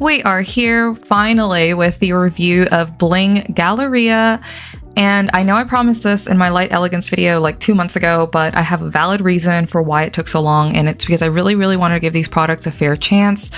We are here finally with the review of Bling Galleria. And I know I promised this in my Light Elegance video like 2 months ago, but I have a valid reason for why it took so long. And it's because I really wanted to give these products a fair chance.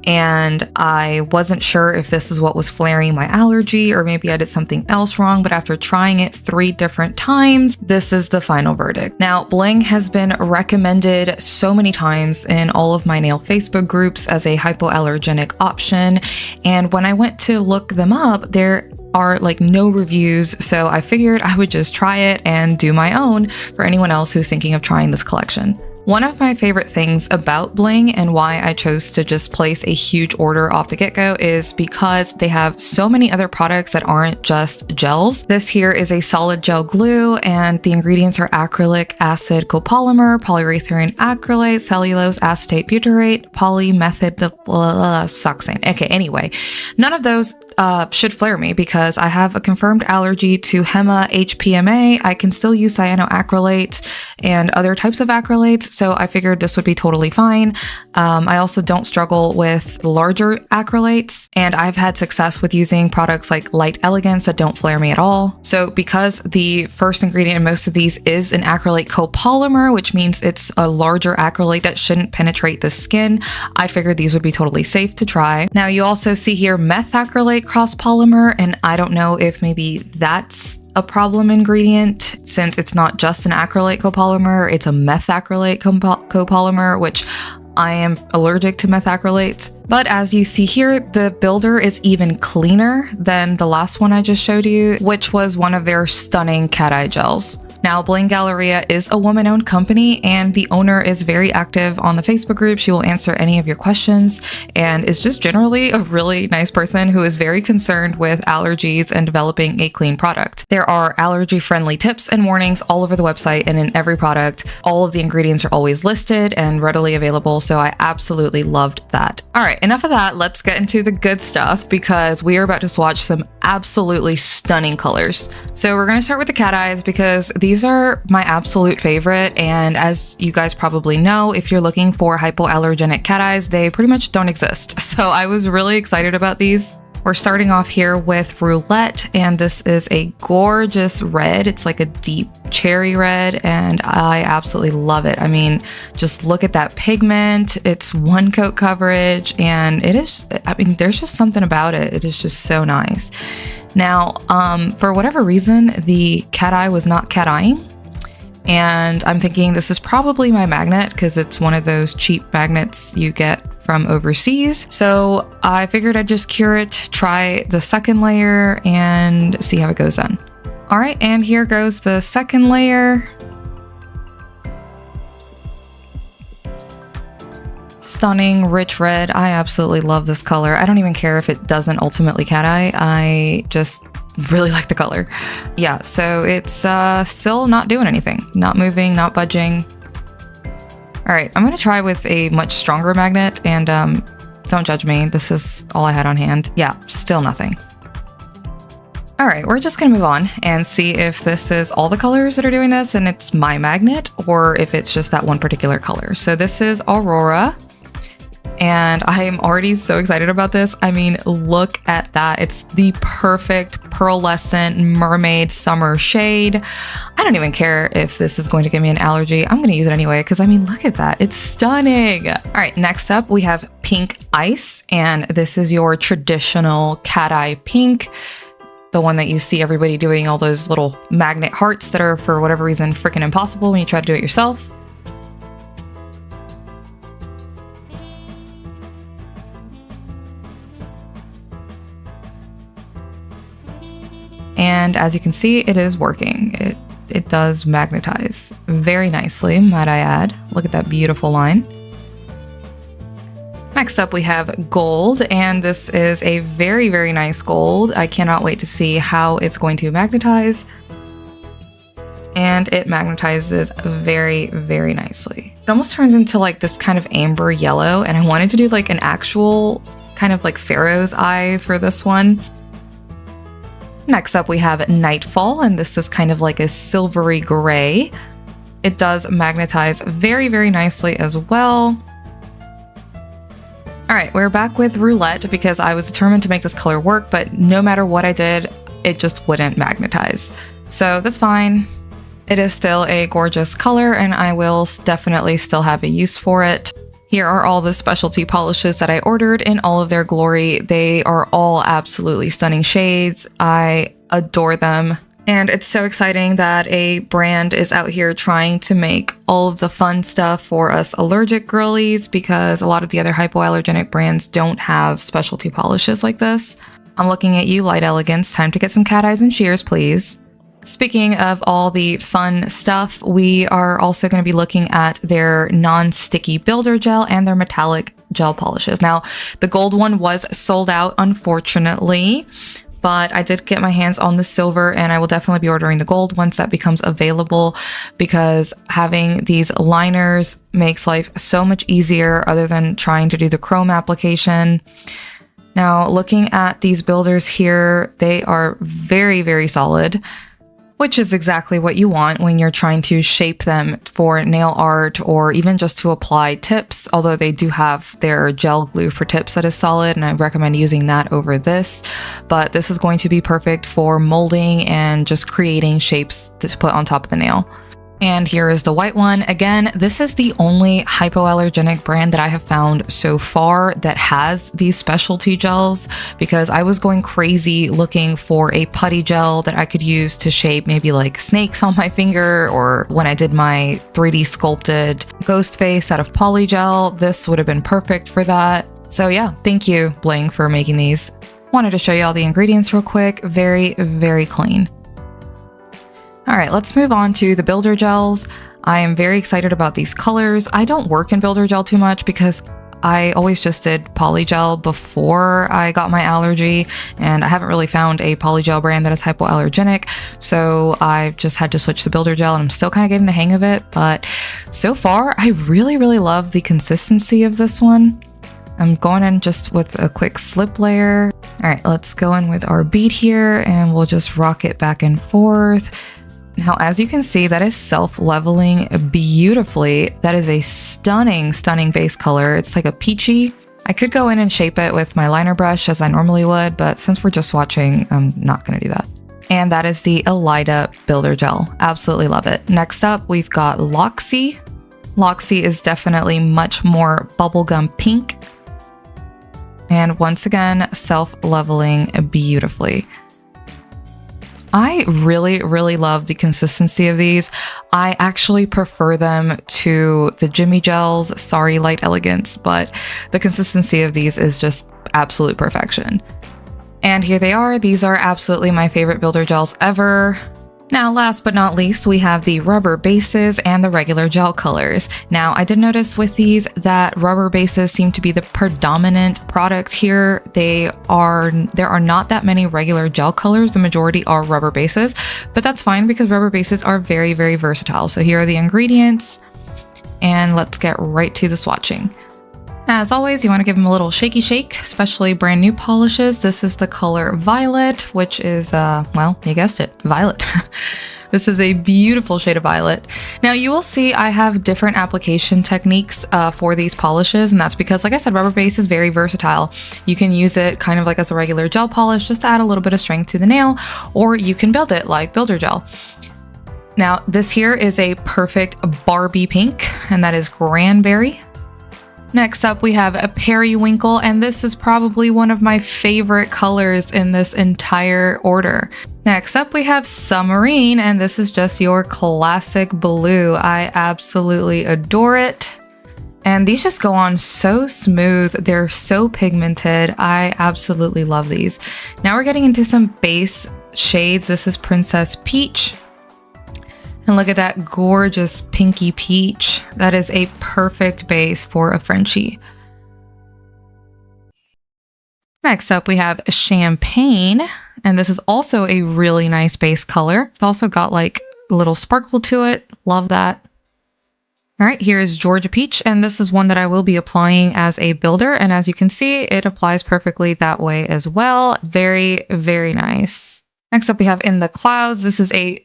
And I wasn't sure if this is what was flaring my allergy or maybe I did something else wrong, but after trying it 3 different times, this is the final verdict. Now, Bling has been recommended so many times in all of my nail Facebook groups as a hypoallergenic option. And when I went to look them up, there are like no reviews, so I figured I would just try it and do my own for anyone else who's thinking of trying this collection. One of my favorite things about Bling and why I chose to just place a huge order off the get-go is because they have so many other products that aren't just gels. This here is a solid gel glue and the ingredients are acrylic acid copolymer, polyurethane acrylate, cellulose acetate butyrate, polymethylsiloxane. Okay, anyway, none of those should flare me because I have a confirmed allergy to HEMA HPMA. I can still use cyanoacrylate and other types of acrylates, so I figured this would be totally fine. I also don't struggle with larger acrylates, and I've had success with using products like Light Elegance that don't flare me at all. So because the first ingredient in most of these is an acrylate copolymer, which means it's a larger acrylate that shouldn't penetrate the skin, I figured these would be totally safe to try. Now you also see here methacrylate cross polymer, and I don't know if maybe that's a problem ingredient since it's not just an acrylate copolymer, it's a methacrylate copolymer, which I am allergic to methacrylates. But as you see here, the builder is even cleaner than the last one I just showed you, which was one of their stunning cat eye gels. Now, Bling Galleria is a woman-owned company and the owner is very active on the Facebook group. She will answer any of your questions and is just generally a really nice person who is very concerned with allergies and developing a clean product. There are allergy-friendly tips and warnings all over the website and in every product. All of the ingredients are always listed and readily available, so I absolutely loved that. All right, enough of that. Let's get into the good stuff because we are about to swatch some absolutely stunning colors. So we're going to start with the cat eyes because these are my absolute favorite, and as you guys probably know, if you're looking for hypoallergenic cat eyes, they pretty much don't exist. So I was really excited about these. We're starting off here with Roulette, and this is a gorgeous red. It's like a deep cherry red, and I absolutely love it. I mean, just look at that pigment. It's 1 coat coverage, and it is, I mean, there's just something about it. It is just so nice. Now, for whatever reason, the cat eye was not cat eyeing. And I'm thinking this is probably my magnet because it's one of those cheap magnets you get from overseas. So I figured I'd just cure it, try the second layer and see how it goes then. All right, and here goes the second layer. Stunning, rich red. I absolutely love this color. I don't even care if it doesn't ultimately cat eye. I just really like the color. Yeah, so it's still not doing anything. Not moving, not budging. All right, I'm gonna try with a much stronger magnet and don't judge me. This is all I had on hand. Yeah, still nothing. All right, we're just gonna move on and see if this is all the colors that are doing this and it's my magnet or if it's just that one particular color. So this is Aurora. And I am already so excited about this. I mean, look at that. It's the perfect pearlescent mermaid summer shade. I don't even care if this is going to give me an allergy. I'm going to use it anyway because I mean, look at that. It's stunning. All right, next up we have Pink Ice, and this is your traditional cat eye pink. The one that you see everybody doing all those little magnet hearts that are for whatever reason freaking impossible when you try to do it yourself. And as you can see, it is working. It does magnetize very nicely, might I add. Look at that beautiful line. Next up, we have Gold, and this is a very nice gold. I cannot wait to see how it's going to magnetize. And it magnetizes very nicely. It almost turns into like this kind of amber yellow, and I wanted to do like an actual kind of like Pharaoh's eye for this one. Next up, we have Nightfall, and this is kind of like a silvery gray. It does magnetize very nicely as well. All right, we're back with Roulette because I was determined to make this color work, but no matter what I did, it just wouldn't magnetize. So that's fine. It is still a gorgeous color and I will definitely still have a use for it. Here are all the specialty polishes that I ordered in all of their glory. They are all absolutely stunning shades. I adore them. And it's so exciting that a brand is out here trying to make all of the fun stuff for us allergic girlies, because a lot of the other hypoallergenic brands don't have specialty polishes like this. I'm looking at you, Light Elegance. Time to get some cat eyes and shears, please. Speaking of all the fun stuff, we are also going to be looking at their non-sticky builder gel and their metallic gel polishes. Now, the gold one was sold out, unfortunately, but I did get my hands on the silver and I will definitely be ordering the gold once that becomes available, because having these liners makes life so much easier other than trying to do the chrome application. Now, looking at these builders here, they are very, very solid, which is exactly what you want when you're trying to shape them for nail art or even just to apply tips, although they do have their gel glue for tips that is solid, and I recommend using that over this. But this is going to be perfect for molding and just creating shapes to put on top of the nail. And here is the white one. Again, this is the only hypoallergenic brand that I have found so far that has these specialty gels, because I was going crazy looking for a putty gel that I could use to shape maybe like snakes on my finger, or when I did my 3D sculpted ghost face out of poly gel, this would have been perfect for that. So yeah, thank you, Bling, for making these. Wanted to show you all the ingredients real quick. Very, very clean. All right, let's move on to the builder gels. I am very excited about these colors. I don't work in builder gel too much because I always just did poly gel before I got my allergy, and I haven't really found a poly gel brand that is hypoallergenic. So I've just had to switch to builder gel, and I'm still kind of getting the hang of it. But so far, I really, really love the consistency of this one. I'm going in just with a quick slip layer. All right, let's go in with our bead here and we'll just rock it back and forth. Now, as you can see, that is self-leveling beautifully. That is a stunning, stunning base color. It's like a peachy. I could go in and shape it with my liner brush as I normally would, but since we're just swatching, I'm not going to do that. And that is the Elida Builder Gel. Absolutely love it. Next up, we've got Loxy. Loxy is definitely much more bubblegum pink. And once again, self-leveling beautifully. I really, really love the consistency of these. I actually prefer them to the Jimmy gels. Sorry, Light Elegance, but the consistency of these is just absolute perfection. And here they are. These are absolutely my favorite builder gels ever. Now, last but not least, we have the rubber bases and the regular gel colors. Now, I did notice with these that rubber bases seem to be the predominant product here. There are not that many regular gel colors. The majority are rubber bases, but that's fine because rubber bases are very, very versatile. So here are the ingredients, and let's get right to the swatching. As always, you want to give them a little shaky shake, especially brand new polishes. This is the color Violet, which is, well, you guessed it, violet. This is a beautiful shade of violet. Now you will see I have different application techniques for these polishes, and that's because, like I said, rubber base is very versatile. You can use it kind of like as a regular gel polish, just to add a little bit of strength to the nail, or you can build it like builder gel. Now this here is a perfect Barbie pink, and that is Cranberry. Next up, we have a Periwinkle, and this is probably one of my favorite colors in this entire order. Next up, we have Submarine, and this is just your classic blue. I absolutely adore it. And these just go on so smooth. They're so pigmented. I absolutely love these. Now we're getting into some base shades. This is Princess Peach. And look at that gorgeous pinky peach. That is a perfect base for a Frenchie. Next up, we have Champagne. And this is also a really nice base color. It's also got like a little sparkle to it. Love that. All right, here's Georgia Peach. And this is one that I will be applying as a builder. And as you can see, it applies perfectly that way as well. Very, very nice. Next up, we have In the Clouds. This is a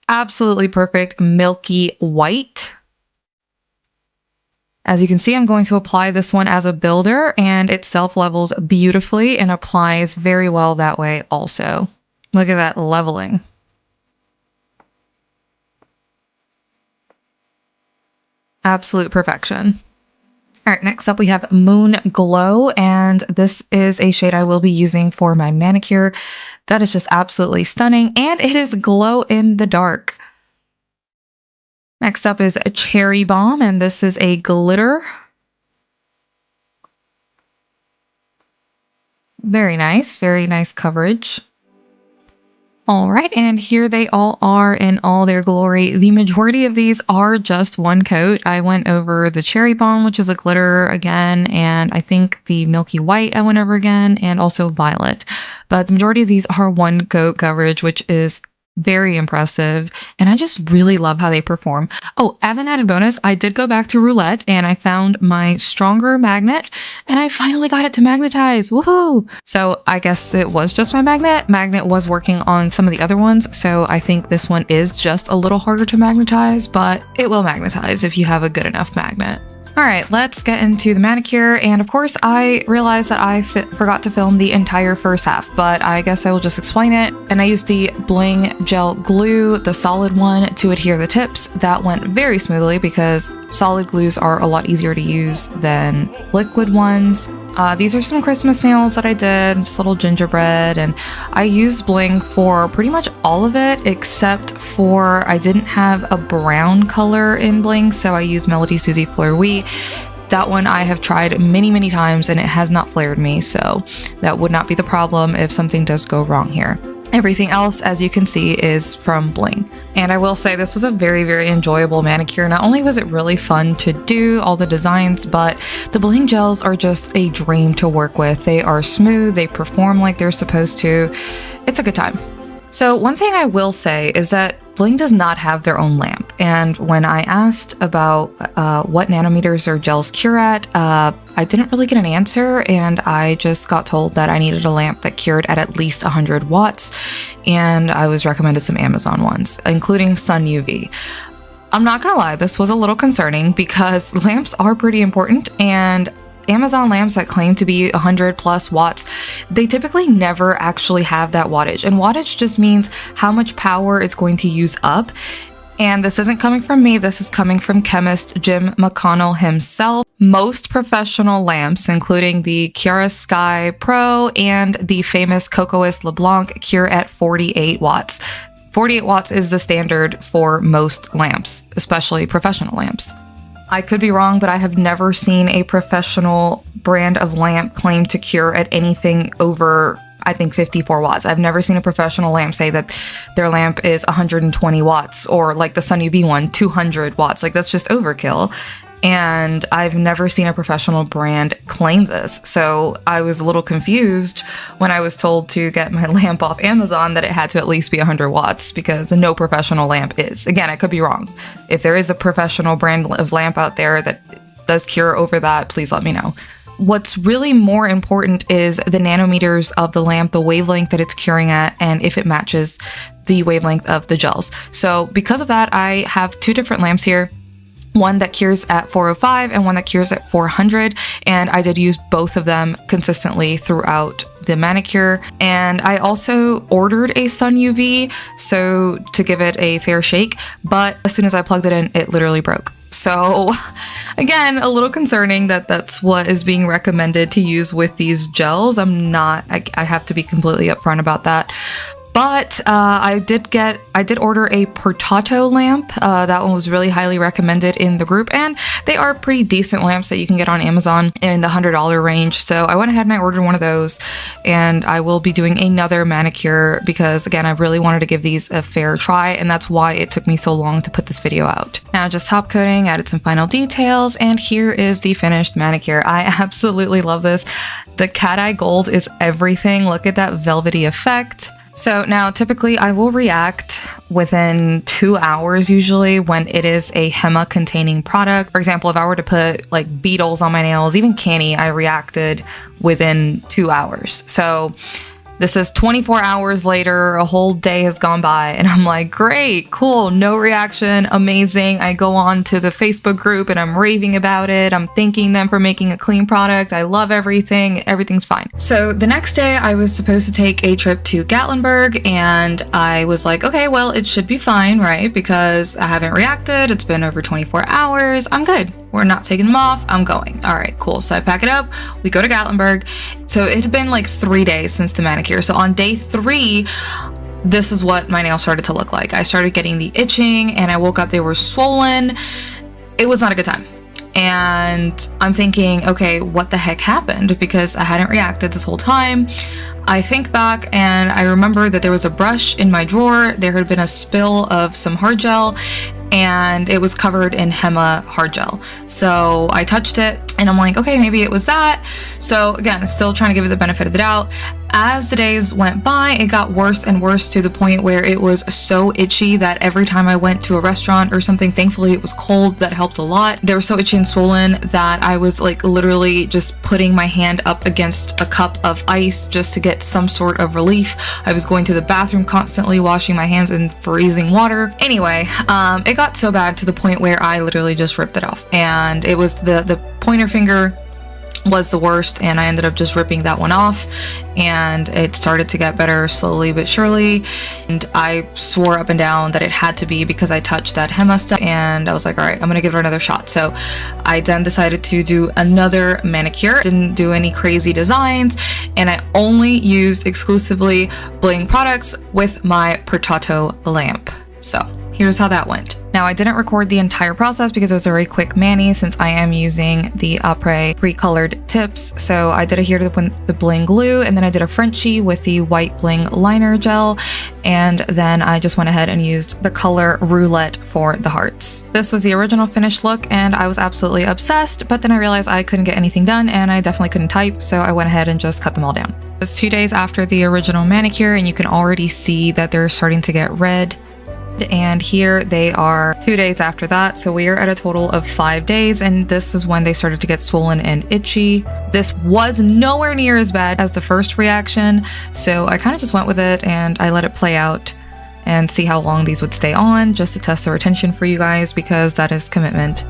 absolutely perfect milky white. As you can see, I'm going to apply this one as a builder, and it self-levels beautifully and applies very well that way also. Look at that leveling. Absolute perfection. All right, next up we have Moon Glow, and this is a shade I will be using for my manicure. That is just absolutely stunning, and it is glow in the dark. Next up is a Cherry Bomb, and this is a glitter. Very nice coverage. All right, and here they all are in all their glory. The majority of these are just one coat. I went over the Cherry Bomb, which is a glitter again, and I think the Milky White I went over again, and also Violet. But the majority of these are one coat coverage, which is very impressive, and I just really love how they perform. Oh, as an added bonus, I did go back to Roulette and I found my stronger magnet, and I finally got it to magnetize. Woohoo! So I guess it was just my magnet. Magnet was working on some of the other ones, so I think this one is just a little harder to magnetize, but it will magnetize if you have a good enough magnet. All right, let's get into the manicure. And of course, I realized that I forgot to film the entire first half, but I guess I will just explain it. And I used the Bling Gel Glue, the solid one, to adhere the tips. That went very smoothly because solid glues are a lot easier to use than liquid ones. These are some Christmas nails that I did, just little gingerbread, and I used Bling for pretty much all of it except for I didn't have a brown color in Bling, so I used Melody Susie Fleur Oui. That one I have tried many times and it has not flared me, so that would not be the problem if something does go wrong here. Everything else, as you can see, is from Bling. And I will say this was a very enjoyable manicure. Not only was it really fun to do all the designs, but the Bling gels are just a dream to work with. They are smooth, they perform like they're supposed to. It's a good time. So one thing I will say is that Bling does not have their own lamp. And when I asked about what nanometers or gels cure at, I didn't really get an answer, and I just got told that I needed a lamp that cured at least 100 watts, and I was recommended some Amazon ones, including Sun UV. I'm not gonna lie, this was a little concerning because lamps are pretty important, and Amazon lamps that claim to be 100 plus watts, they typically never actually have that wattage. And wattage just means how much power it's going to use up. And this isn't coming from me, this is coming from chemist Jim McConnell himself. Most professional lamps, including the Chiarosky Pro and the famous Cocoas LeBlanc, cure at 48 watts. 48 watts is the standard for most lamps, especially professional lamps. I could be wrong, but I have never seen a professional brand of lamp claim to cure at anything over, I think, 54 watts. I've never seen a professional lamp say that their lamp is 120 watts, or like the Sun UV one, 200 watts. Like, that's just overkill. And I've never seen a professional brand claim this. So I was a little confused when I was told to get my lamp off Amazon that it had to at least be 100 watts, because no professional lamp is. Again, I could be wrong. If there is a professional brand of lamp out there that does cure over that, please let me know. What's really more important is the nanometers of the lamp, the wavelength that it's curing at, and if it matches the wavelength of the gels. So because of that, I have two different lamps here. One that cures at 405 and one that cures at 400, and I did use both of them consistently throughout the manicure. And I also ordered a Sun UV, so to give it a fair shake, but as soon as I plugged it in, it literally broke. So again, a little concerning that that's what is being recommended to use with these gels. I have to be completely upfront about that. But I did order a Portato lamp. That one was really highly recommended in the group, and they are pretty decent lamps that you can get on Amazon in the $100 range. So I went ahead and I ordered one of those, and I will be doing another manicure because, again, I really wanted to give these a fair try, and that's why it took me so long to put this video out. Now, just top coating, added some final details, and here is the finished manicure. I absolutely love this. The cat eye gold is everything. Look at that velvety effect. So now typically I will react within 2 hours usually when it is a henna containing product. For example, if I were to put like beetles on my nails, even canny, I reacted within 2 hours. So This is 24 hours later, a whole day has gone by, and I'm like, great, cool, no reaction, amazing. I go on to the Facebook group and I'm raving about it. I'm thanking them for making a clean product. I love everything. Everything's fine. So the next day I was supposed to take a trip to Gatlinburg, and I was like, okay, well, it should be fine, right? Because I haven't reacted. It's been over 24 hours. I'm good. We're not taking them off. I'm going. All right, cool. So I pack it up. We go to Gatlinburg. So it had been like 3 days since the manicure. So on day 3, this is what my nails started to look like. I started getting the itching, and I woke up, they were swollen. It was not a good time. And I'm thinking, okay, what the heck happened? Because I hadn't reacted this whole time. I think back and I remember that there was a brush in my drawer. There had been a spill of some hard gel, and it was covered in Hema hard gel. So I touched it and I'm like, okay, maybe it was that. So again, still trying to give it the benefit of the doubt. As the days went by, it got worse and worse to the point where it was so itchy that every time I went to a restaurant or something, thankfully it was cold, that helped a lot. They were so itchy and swollen that I was like literally just putting my hand up against a cup of ice just to get some sort of relief. I was going to the bathroom constantly, washing my hands in freezing water. Anyway, it got so bad to the point where I literally just ripped it off, and it was the pointer finger was the worst, and I ended up just ripping that one off, and it started to get better slowly but surely. And I swore up and down that it had to be because I touched that Hema stuff, and I was like, all right, I'm gonna give it another shot. So I then decided to do another manicure. Didn't do any crazy designs, and I only used exclusively Bling products with my Portato lamp. So here's how that went. Now, I didn't record the entire process because it was a very quick mani, since I am using the Après pre-colored tips. So I did adhere to the Bling glue, and then I did a Frenchie with the white Bling liner gel, and then I just went ahead and used the color Roulette for the hearts. This was the original finished look, and I was absolutely obsessed, but then I realized I couldn't get anything done, and I definitely couldn't type, so I went ahead and just cut them all down. It was 2 days after the original manicure, and you can already see that they're starting to get red. And here they are 2 days after that. So we are at a total of 5 days, and this is when they started to get swollen and itchy. This was nowhere near as bad as the first reaction, so I kind of just went with it and I let it play out and see how long these would stay on, just to test the retention for you guys, because that is commitment.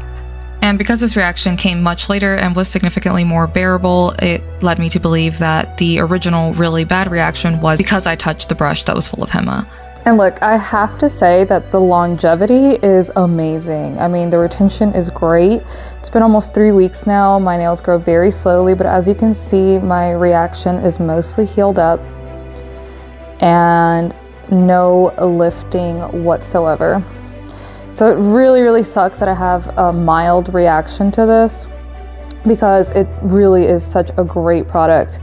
And because this reaction came much later and was significantly more bearable, it led me to believe that the original really bad reaction was because I touched the brush that was full of Hema. And look, I have to say that the longevity is amazing. I mean, the retention is great. It's been almost 3 weeks now. My nails grow very slowly, but as you can see, my reaction is mostly healed up and no lifting whatsoever. So it really, really sucks that I have a mild reaction to this, because it really is such a great product.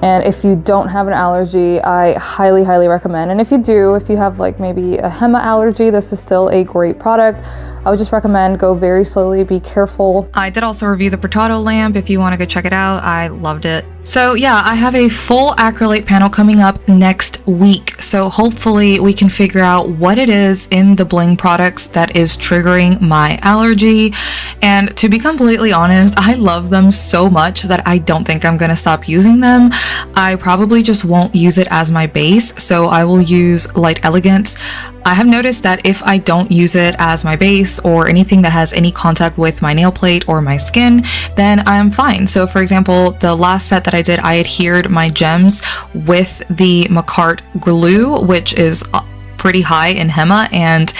And if you don't have an allergy, I highly, highly recommend. And if you do, if you have like maybe a Hema allergy, this is still a great product. I would just recommend go very slowly, be careful. I did also review the Portato lamp if you want to go check it out. I loved it. So yeah, I have a full acrylate panel coming up next week. So hopefully we can figure out what it is in the Bling products that is triggering my allergy. And to be completely honest, I love them so much that I don't think I'm gonna stop using them. I probably just won't use it as my base, so I will use Light Elegance. I have noticed that if I don't use it as my base or anything that has any contact with my nail plate or my skin, then I'm fine. So for example, the last set that I did, I adhered my gems with the Manicure glue, which is pretty high in Hema, and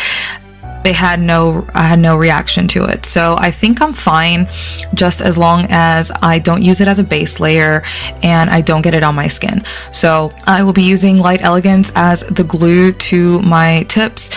I had no reaction to it. So I think I'm fine, just as long as I don't use it as a base layer and I don't get it on my skin. So I will be using Light Elegance as the glue to my tips,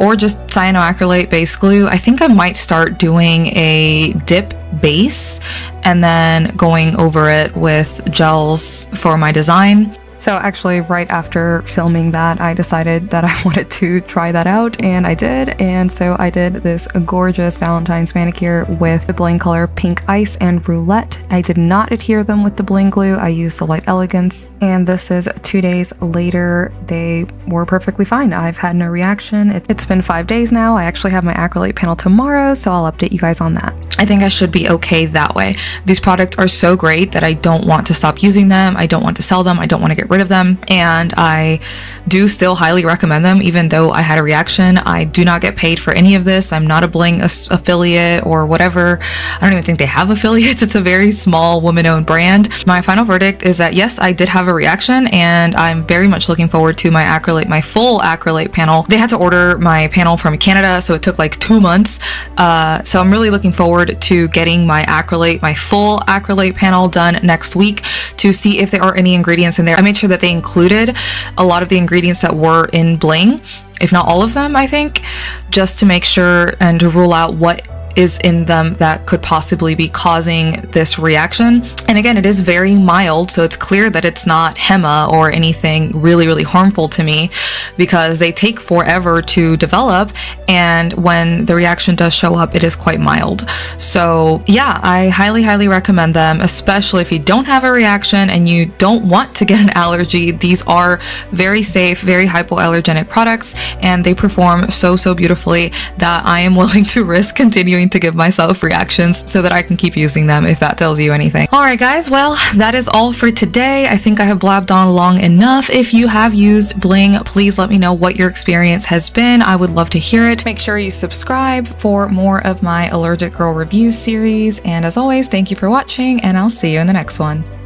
or just cyanoacrylate base glue. I think I might start doing a dip base and then going over it with gels for my design. So actually right after filming that, I decided that I wanted to try that out, and I did. And so I did this gorgeous Valentine's manicure with the Bling color Pink Ice and Roulette. I did not adhere them with the Bling glue. I used the Light Elegance, and this is 2 days later. They were perfectly fine. I've had no reaction. It's been 5 days now. I actually have my acrylate panel tomorrow, so I'll update you guys on that. I think I should be okay that way. These products are so great that I don't want to stop using them. I don't want to sell them. I don't want to get rid of them. And I do still highly recommend them, even though I had a reaction. I do not get paid for any of this. I'm not a Bling affiliate or whatever. I don't even think they have affiliates. It's a very small woman-owned brand. My final verdict is that yes, I did have a reaction, and I'm very much looking forward to my acrylate, my full acrylate panel. They had to order my panel from Canada, so it took like 2 months. So I'm really looking forward to getting my acrylate, my full acrylate panel done next week to see if there are any ingredients in there. I made sure that they included a lot of the ingredients that were in Bling, if not all of them, I think, just to make sure and to rule out what is in them that could possibly be causing this reaction. And again, it is very mild, so it's clear that it's not HEMA or anything really, really harmful to me, because they take forever to develop, and when the reaction does show up, it is quite mild. So yeah, I highly, highly recommend them, especially if you don't have a reaction and you don't want to get an allergy. These are very safe, very hypoallergenic products, and they perform so, so beautifully that I am willing to risk continuing to give myself reactions so that I can keep using them, if that tells you anything. All right, guys, well, that is all for today. I think I have blabbed on long enough. If you have used Bling, please let me know what your experience has been. I would love to hear it. Make sure you subscribe for more of my Allergic Girl reviews series. And as always, thank you for watching, and I'll see you in the next one.